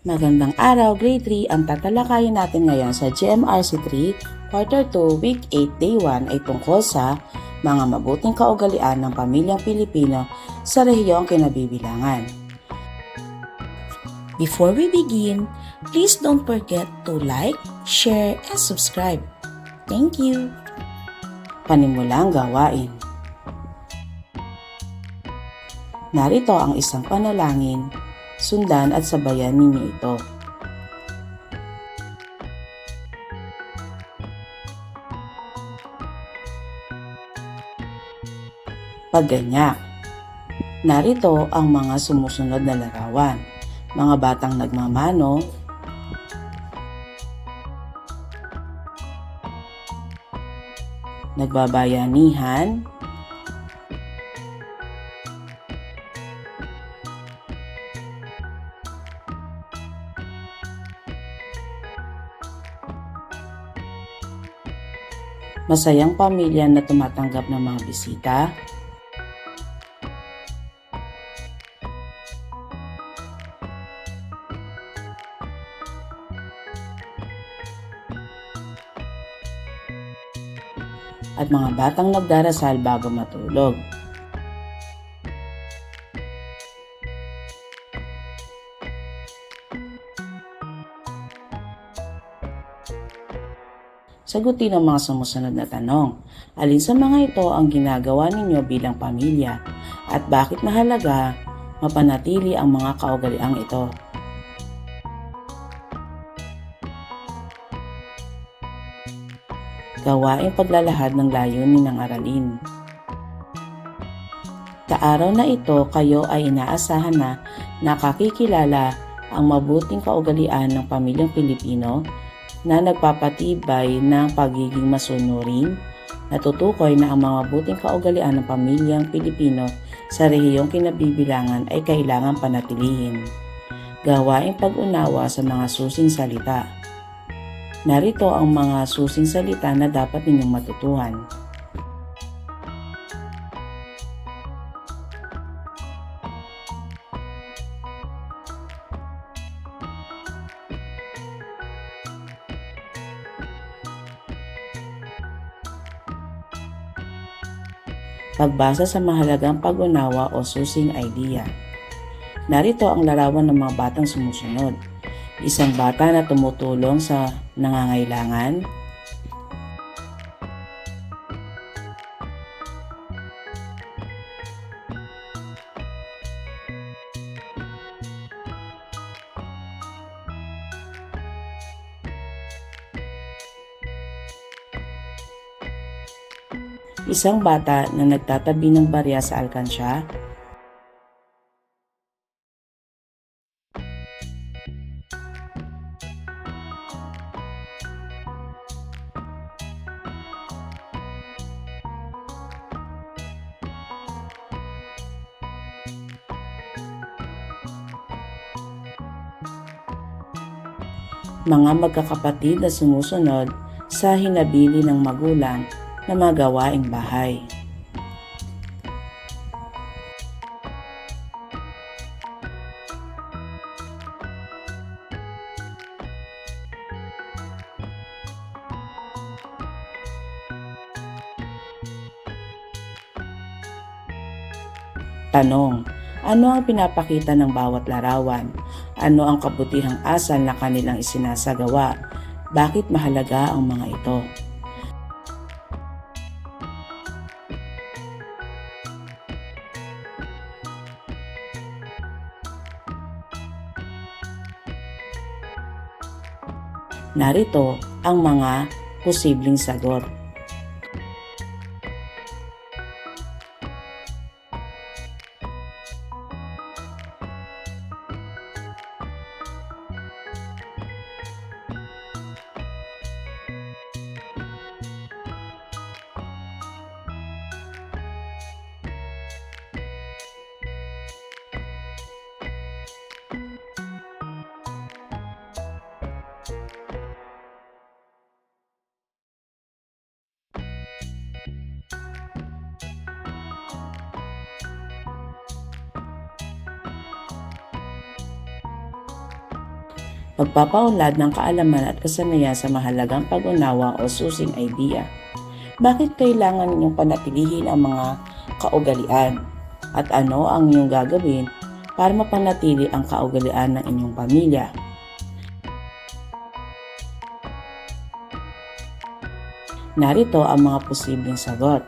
Magandang araw, Grade 3. Ang tatalakayin natin ngayon sa GMRC 3, Quarter 2, Week 8, Day 1 ay tungkol sa mga mabuting kaugalian ng pamilyang Pilipino sa rehiyong kinabibilangan. Before we begin, please don't forget to like, share, and subscribe. Thank you! Panimulang gawain. Narito ang isang panalangin. Sundan at sabayan ninyo ito. Pagganyak. Narito ang mga sumusunod na larawan. Mga batang nagmamano, nagbabayanihan, masayang pamilya na tumatanggap ng mga bisita, at mga batang nagdarasal bago matulog. Sagutin ang mga sumusunod na tanong. Alin sa mga ito ang ginagawa ninyo bilang pamilya at bakit mahalaga mapanatili ang mga kaugaliang ito? Gawaing paglalahad ng layunin ng aralin. Sa araw na ito, kayo ay inaasahan na nakakikilala ang mabuting kaugalian ng pamilyang Pilipino na nagpapatibay ng pagiging masunurin, natutukoy na ang mga mabuting kaugalian ng pamilyang Pilipino sa rehiyong kinabibilangan ay kailangang panatilihin. Gawaing pag-unawa sa mga susing salita. Narito ang mga susing salita na dapat ninyong matutuhan. Pagbasa sa mahalagang pag-unawa o susing idea. Narito ang larawan ng mga batang sumusunod. Isang bata na tumutulong sa nangangailangan, isang bata na nagtatabi ng barya sa alkansya, mga magkakapatid na sumusunod sa hinabili ng magulang na mga gawaing bahay. Tanong, ano ang pinapakita ng bawat larawan? Ano ang kabutihang asal na kanilang isinasagawa? Bakit mahalaga ang mga ito? Narito ang mga posibleng sagot. Pagpapaunlad ng kaalaman at kasanayan sa mahalagang pag-unawa o susing idea. Bakit kailangan ninyong panatilihin ang mga kaugalian? At ano ang inyong gagawin para mapanatili ang kaugalian ng inyong pamilya? Narito ang mga posibleng sagot.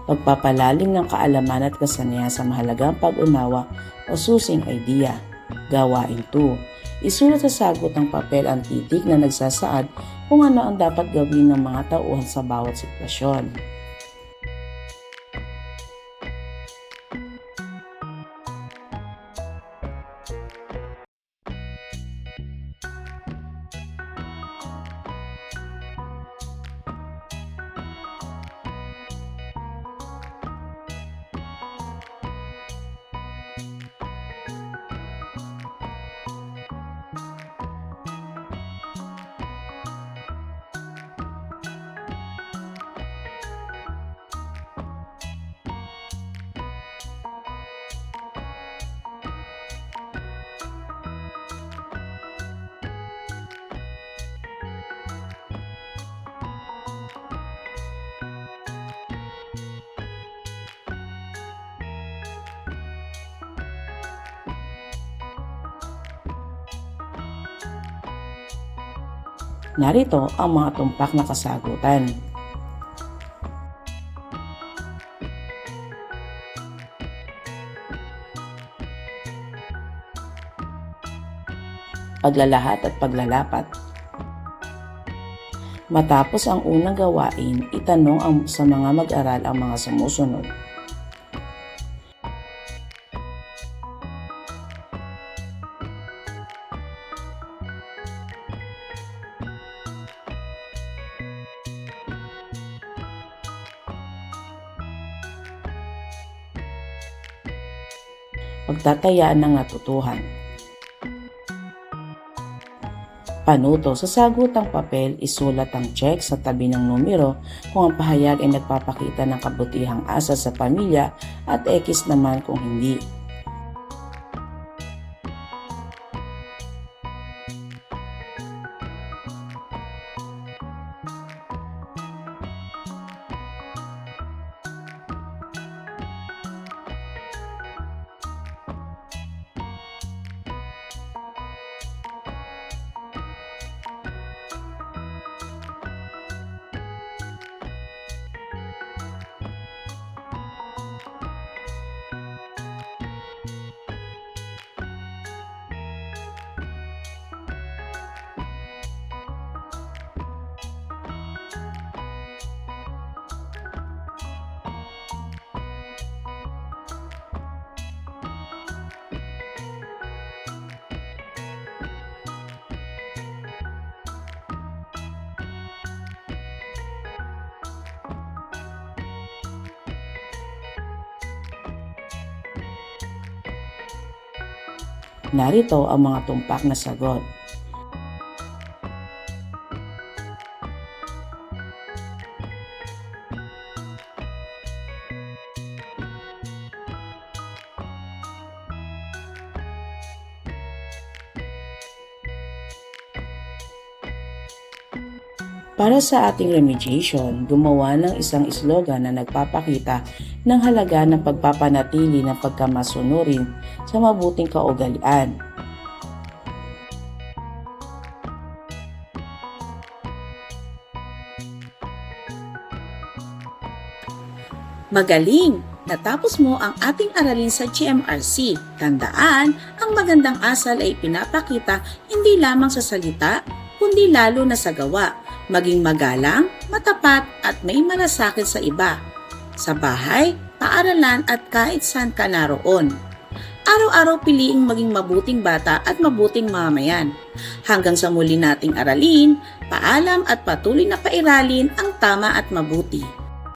Pagpapalalim ng kaalaman at kasanayan sa mahalagang pag-unawa o susing idea. Gawain 2. Isulat sa sagot ng papel ang titik na nagsasaad kung ano ang dapat gawin ng mga tauhan sa bawat sitwasyon. Narito ang mga tumpak na kasagutan. Paglalahat at paglalapat. Matapos ang unang gawain, itanong sa mga mag-aral ang mga sumusunod. Pagtatayaan ng natutuhan. Panuto, sa sagutang papel, isulat ang check sa tabi ng numero kung ang pahayag ay nagpapakita ng kabutihang asa sa pamilya at X naman kung hindi. Narito ang mga tumpak na sagot. Para sa ating remediation, gumawa ng isang slogan na nagpapakita ng halaga ng pagpapanatili ng pagkamasunurin sa mabuting kaugalian. Magaling! Natapos mo ang ating aralin sa GMRC. Tandaan, ang magandang asal ay pinapakita hindi lamang sa salita, kundi lalo na sa gawa. Maging magalang, matapat at may malasakit sa iba. Sa bahay, paaralan at kahit saan ka naroon. Araw-araw piliing maging mabuting bata at mabuting mamamayan. Hanggang sa muli nating aralin, paalam at patuloy na pairalin ang tama at mabuti.